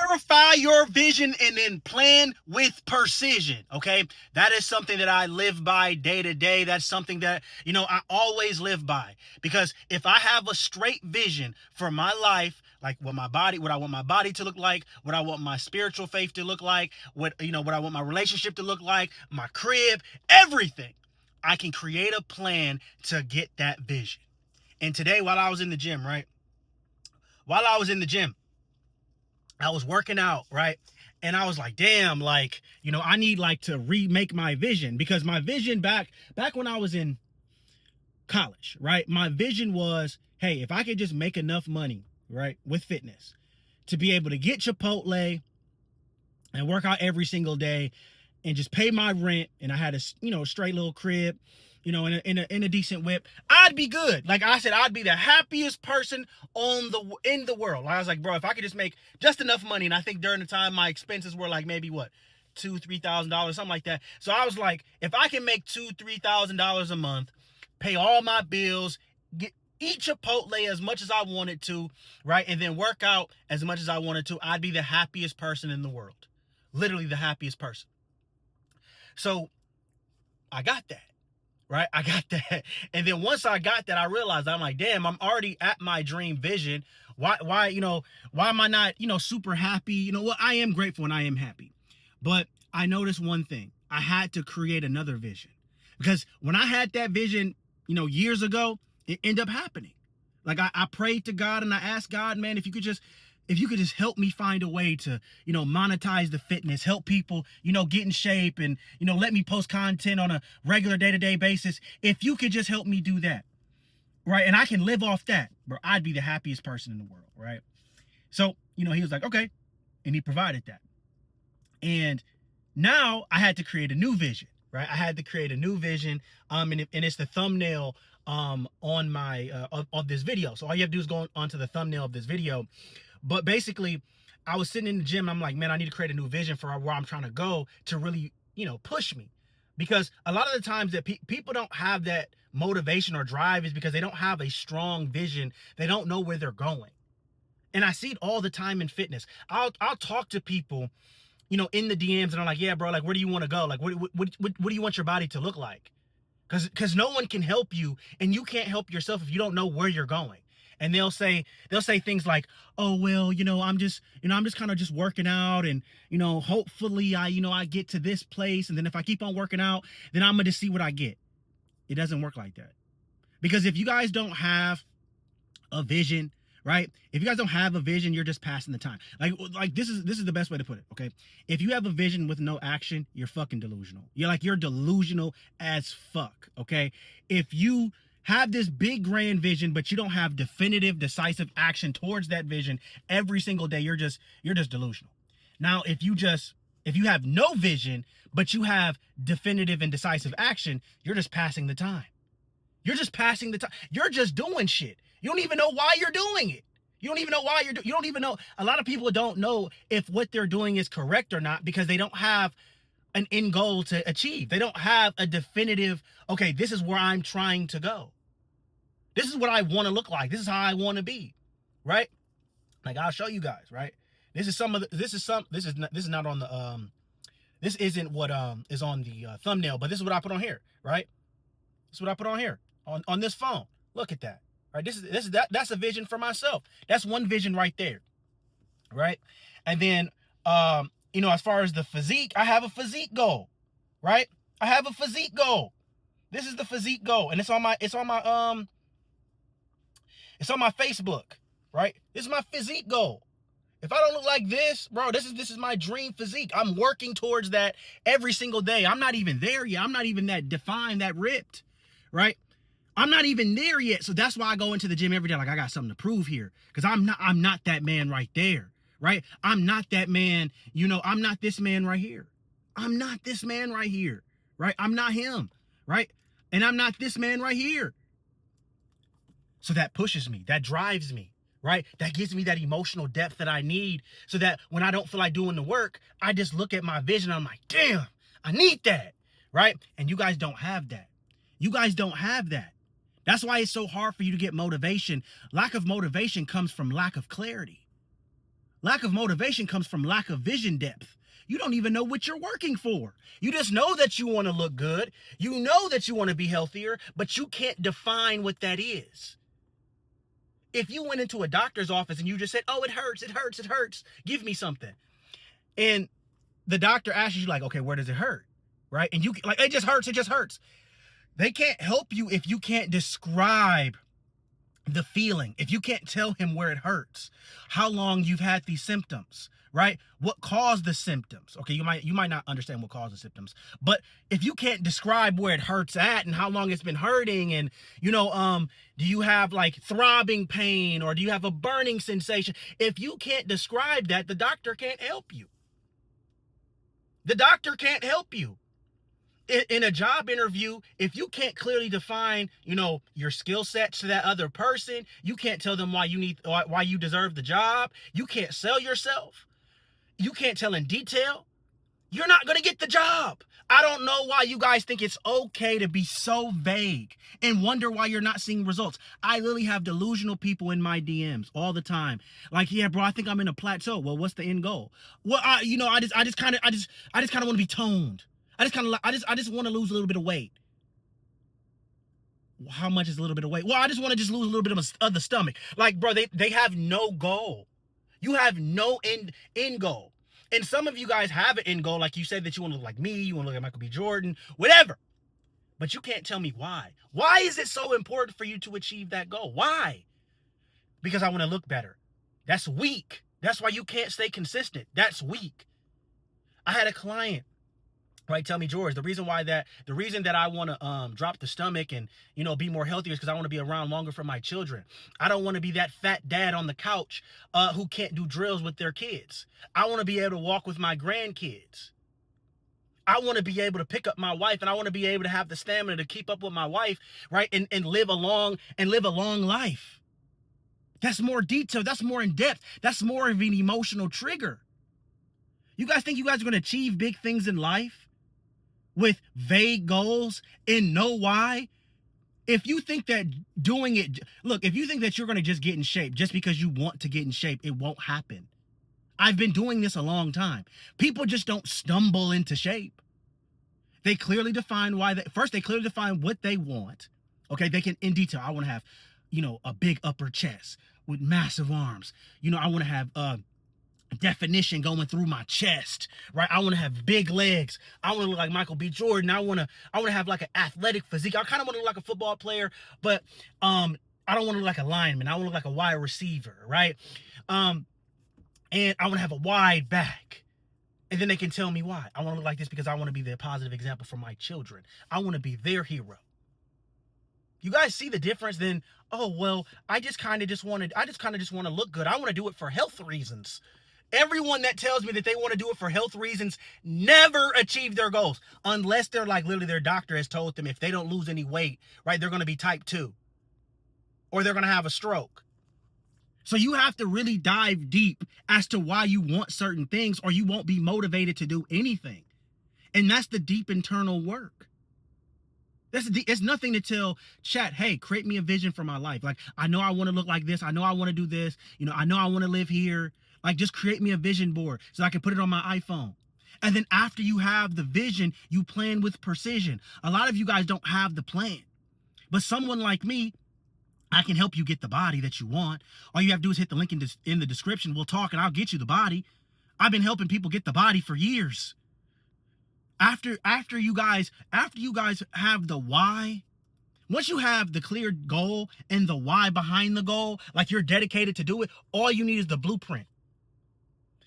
Clarify your vision and then plan with precision, okay? That is something that I live by day to day. That's something that, I always live by. Because if I have a straight vision for my life, like what I want my body to look like, what I want my spiritual faith to look like, what I want my relationship to look like, my crib, everything, I can create a plan to get that vision. And today, while I was in the gym, I was working out, right? And I was like, damn, I need to remake my vision, because my vision back when I was in college, right? My vision was, hey, if I could just make enough money, right, with fitness to be able to get Chipotle and work out every single day and just pay my rent, and I had a straight little crib, in a decent whip, I'd be good. Like I said, I'd be the happiest person in the world. I was like, bro, if I could just make just enough money, and I think during the time my expenses were like maybe what, $2,000-$3,000, something like that. So I was like, if I can make $2,000-$3,000 a month, pay all my bills, eat Chipotle as much as I wanted to, right, and then work out as much as I wanted to, I'd be the happiest person in the world. Literally the happiest person. So I got that. Right? I got that. And then once I got that, I realized, I'm like, damn, I'm already at my dream vision. Why am I not, super happy? I am grateful and I am happy. But I noticed one thing. I had to create another vision. Because when I had that vision, years ago, it ended up happening. Like I prayed to God and I asked God, man, if you could just help me find a way to, monetize the fitness, help people, get in shape, and, let me post content on a regular day-to-day basis. If you could just help me do that, right? And I can live off that, bro, I'd be the happiest person in the world, right? So, he was like, okay. And he provided that. And now I had to create a new vision, right? I had to create a new vision. And it's the thumbnail on my, of this video. So all you have to do is go onto the thumbnail of this video. But basically, I was sitting in the gym. I'm like, man, I need to create a new vision for where I'm trying to go to really, push me. Because a lot of the times that people don't have that motivation or drive is because they don't have a strong vision. They don't know where they're going. And I see it all the time in fitness. I'll talk to people, in the DMs, and I'm like, yeah, bro, like, where do you want to go? Like, what do you want your body to look like? Because no one can help you, and you can't help yourself if you don't know where you're going. And they'll say things like, oh, well, I'm just kind of just working out, and, hopefully I get to this place. And then if I keep on working out, then I'm going to see what I get. It doesn't work like that. Because if you guys don't have a vision, right? If you guys don't have a vision, you're just passing the time. Like this is the best way to put it. Okay. If you have a vision with no action, you're fucking delusional. You're delusional as fuck. Okay. If you have this big grand vision, but you don't have definitive, decisive action towards that vision every single day, you're just delusional. Now, if you have no vision, but you have definitive and decisive action, you're just passing the time. You're just passing the time. You're just doing shit. You don't even know why you're doing it. You don't even know why you don't even know. A lot of people don't know if what they're doing is correct or not, because they don't have an end goal to achieve. They don't have a definitive, okay, this is where I'm trying to go. This is what I want to look like. This is how I want to be, right? Like, I'll show you guys, right? This is not on the this isn't what is on the thumbnail, but this is what I put on here, right? This is what I put on here on this phone. Look at that, right? That's a vision for myself. That's one vision right there, right? And then as far as the physique, I have a physique goal, right? I have a physique goal. This is the physique goal, and it's on my Facebook, right? This is my physique goal. If I don't look like this, bro, this is my dream physique. I'm working towards that every single day. I'm not even there yet. I'm not even that defined, that ripped, right? I'm not even there yet. So that's why I go into the gym every day. Like, I got something to prove here, because I'm not that man right there, right? I'm not that man. I'm not this man right here. I'm not this man right here, right? I'm not him, right? And I'm not this man right here. So that pushes me, that drives me, right? That gives me that emotional depth that I need, so that when I don't feel like doing the work, I just look at my vision. I'm like, damn, I need that, right? And you guys don't have that. You guys don't have that. That's why it's so hard for you to get motivation. Lack of motivation comes from lack of clarity. Lack of motivation comes from lack of vision depth. You don't even know what you're working for. You just know that you want to look good. You know that you want to be healthier, but you can't define what that is. If you went into a doctor's office and you just said, oh, it hurts, it hurts, it hurts, give me something. And the doctor asks you like, okay, where does it hurt? Right? And you like, it just hurts, it just hurts. They can't help you if you can't describe the feeling, if you can't tell him where it hurts, how long you've had these symptoms, right? What caused the symptoms? Okay, you might not understand what caused the symptoms, but if you can't describe where it hurts at and how long it's been hurting, and do you have like throbbing pain or do you have a burning sensation? If you can't describe that, the doctor can't help you. The doctor can't help you. In a job interview, if you can't clearly define, your skill sets to that other person, you can't tell them why you deserve the job. You can't sell yourself. You can't tell in detail. You're not going to get the job. I don't know why you guys think it's okay to be so vague and wonder why you're not seeing results. I literally have delusional people in my DMs all the time. Like, yeah, bro, I think I'm in a plateau. Well, what's the end goal? Well, I just kind of want to be toned. I just want to lose a little bit of weight. How much is a little bit of weight? Well, I just want to just lose a little bit of the stomach. Like, bro, they have no goal. You have no end goal. And some of you guys have an end goal. Like you said that you want to look like me. You want to look like Michael B. Jordan, whatever. But you can't tell me why. Why is it so important for you to achieve that goal? Why? Because I want to look better. That's weak. That's why you can't stay consistent. That's weak. I had a client, right, tell me, George, the reason that I want to drop the stomach and, be more healthier is because I want to be around longer for my children. I don't want to be that fat dad on the couch who can't do drills with their kids. I want to be able to walk with my grandkids. I want to be able to pick up my wife, and I want to be able to have the stamina to keep up with my wife, right, and live a long life. That's more detailed. That's more in depth. That's more of an emotional trigger. You guys think you guys are going to achieve big things in life with vague goals and know why? If you think that if you think that you're going to just get in shape just because you want to get in shape, it won't happen. I've been doing this a long time. People just don't stumble into shape. They clearly define they clearly define what they want. Okay, they can in detail. I want to have, a big upper chest with massive arms. I want to have definition going through my chest, right? I want to have big legs. I want to look like Michael B. Jordan. I want to have like an athletic physique. I kind of want to look like a football player, but I don't want to look like a lineman. I want to look like a wide receiver, right? And I want to have a wide back. And then they can tell me why. I want to look like this because I want to be the positive example for my children. I want to be their hero. You guys see the difference? Then, oh, well, I just kind of just want to look good. I want to do it for health reasons. Everyone that tells me that they want to do it for health reasons never achieve their goals unless they're like literally their doctor has told them if they don't lose any weight, right, they're going to be type 2 or they're going to have a stroke. So you have to really dive deep as to why you want certain things or you won't be motivated to do anything. And that's the deep internal work. It's nothing to tell chat, hey, create me a vision for my life. Like, I know I want to look like this. I know I want to do this. I know I want to live here. Like, just create me a vision board so I can put it on my iPhone. And then after you have the vision, you plan with precision. A lot of you guys don't have the plan. But someone like me, I can help you get the body that you want. All you have to do is hit the link in the description. We'll talk and I'll get you the body. I've been helping people get the body for years. After you guys have the why, once you have the clear goal and the why behind the goal, like you're dedicated to do it, all you need is the blueprint.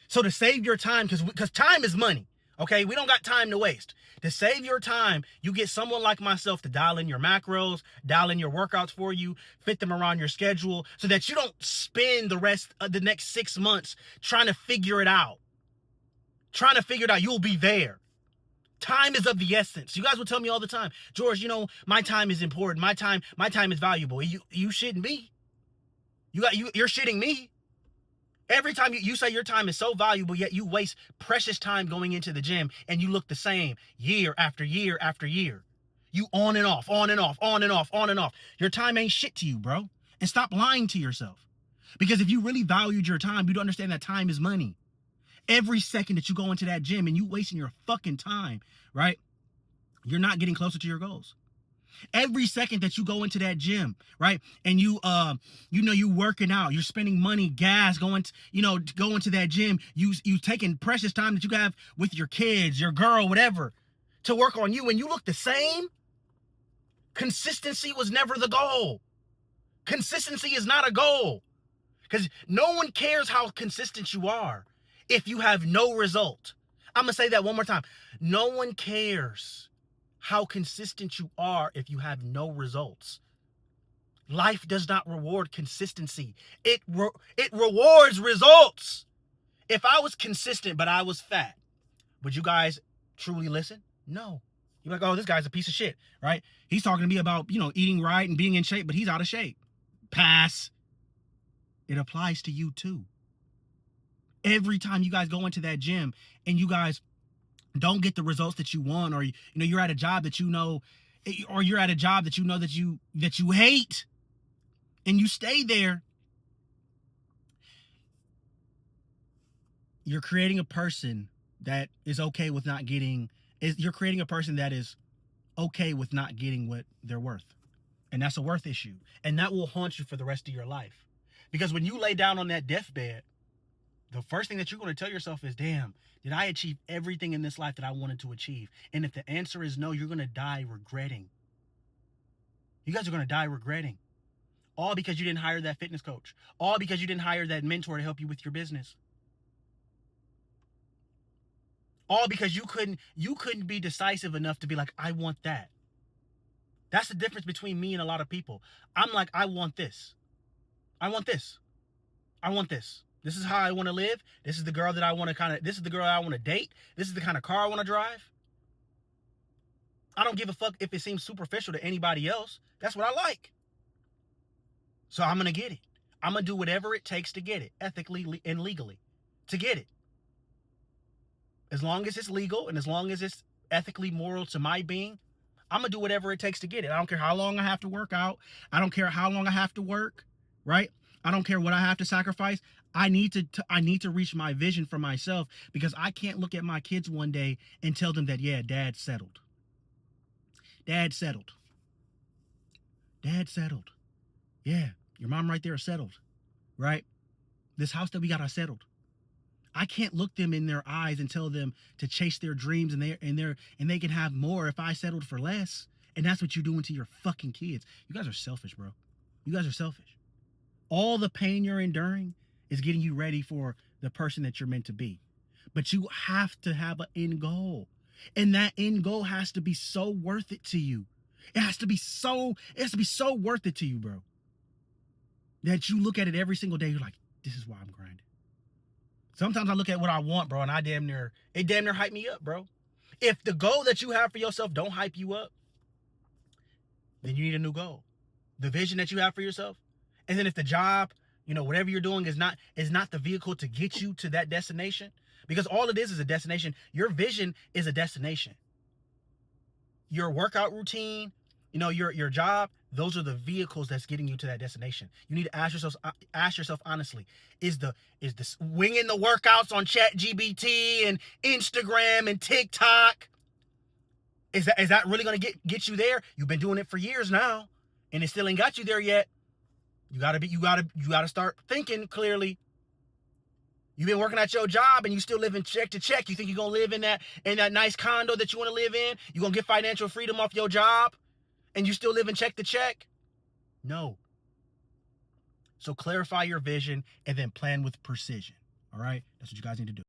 So to save your time, because time is money, okay? We don't got time to waste. To save your time, you get someone like myself to dial in your macros, dial in your workouts for you, fit them around your schedule so that you don't spend the rest of the next 6 months trying to figure it out. You'll be there. Time is of the essence. You guys will tell me all the time, George, my time is important. My time is valuable. You shouldn't be. You're shitting me. Every time you say your time is so valuable, yet you waste precious time going into the gym and you look the same year after year after year. You on and off, on and off, on and off, on and off. Your time ain't shit to you, bro. And stop lying to yourself. Because if you really valued your time, you'd understand that time is money. Every second that you go into that gym and you wasting your fucking time, right? You're not getting closer to your goals. Every second that you go into that gym, right? And you working out, you're spending money, gas, going to that gym. You taking precious time that you have with your kids, your girl, whatever, to work on you, and you look the same. Consistency was never the goal. Consistency is not a goal, because no one cares how consistent you are if you have no result. I'm gonna say that one more time. No one cares how consistent you are if you have no results. Life does not reward consistency. It rewards results. If I was consistent but I was fat, would you guys truly listen? No. You're like, oh, this guy's a piece of shit, right? He's talking to me about, eating right and being in shape, but he's out of shape. Pass. It applies to you too. Every time you guys go into that gym and you guys don't get the results that you want, or you're at a job that that you hate, and you stay there, you're creating a person that is okay with not getting. You're creating a person that is okay with not getting what they're worth, and that's a worth issue, and that will haunt you for the rest of your life. Because when you lay down on that deathbed, the first thing that you're going to tell yourself is, damn, did I achieve everything in this life that I wanted to achieve? And if the answer is no, you're going to die regretting. You guys are going to die regretting. All because you didn't hire that fitness coach. All because you didn't hire that mentor to help you with your business. All because you couldn't be decisive enough to be like, I want that. That's the difference between me and a lot of people. I'm like, I want this. I want this. I want this. This is how I want to live. This is the girl that I want to this is the girl I want to date. This is the kind of car I want to drive. I don't give a fuck if it seems superficial to anybody else. That's what I like. So I'm going to get it. I'm going to do whatever it takes to get it, ethically and legally, to get it. As long as it's legal and as long as it's ethically moral to my being, I'm going to do whatever it takes to get it. I don't care how long I have to work out. I don't care how long I have to work, right? I don't care what I have to sacrifice. I need to reach my vision for myself, because I can't look at my kids one day and tell them that, yeah, dad settled. Dad settled. Dad settled. Yeah, your mom right there is settled, right? This house that we got are settled. I can't look them in their eyes and tell them to chase their dreams and they can have more if I settled for less. And that's what you're doing to your fucking kids. You guys are selfish, bro. You guys are selfish. All the pain you're enduring is getting you ready for the person that you're meant to be. But you have to have an end goal. And that end goal has to be so worth it to you. It has to be so worth it to you, bro. That you look at it every single day, you're like, this is why I'm grinding. Sometimes I look at what I want, bro, and it damn near hype me up, bro. If the goal that you have for yourself don't hype you up, then you need a new goal. The vision that you have for yourself. And then if the job, whatever you're doing is not the vehicle to get you to that destination, because all it is a destination. Your vision is a destination. Your workout routine, your job, those are the vehicles that's getting you to that destination. You need to ask yourself honestly, is this winging the workouts on ChatGPT and Instagram and TikTok, is that really going to get you there? You've been doing it for years now and it still ain't got you there yet. You gotta start thinking clearly. You've been working at your job and you still living check to check. You think you're gonna live in that nice condo that you want to live in? You're gonna get financial freedom off your job and you still living check to check? No. So clarify your vision and then plan with precision. All right? That's what you guys need to do.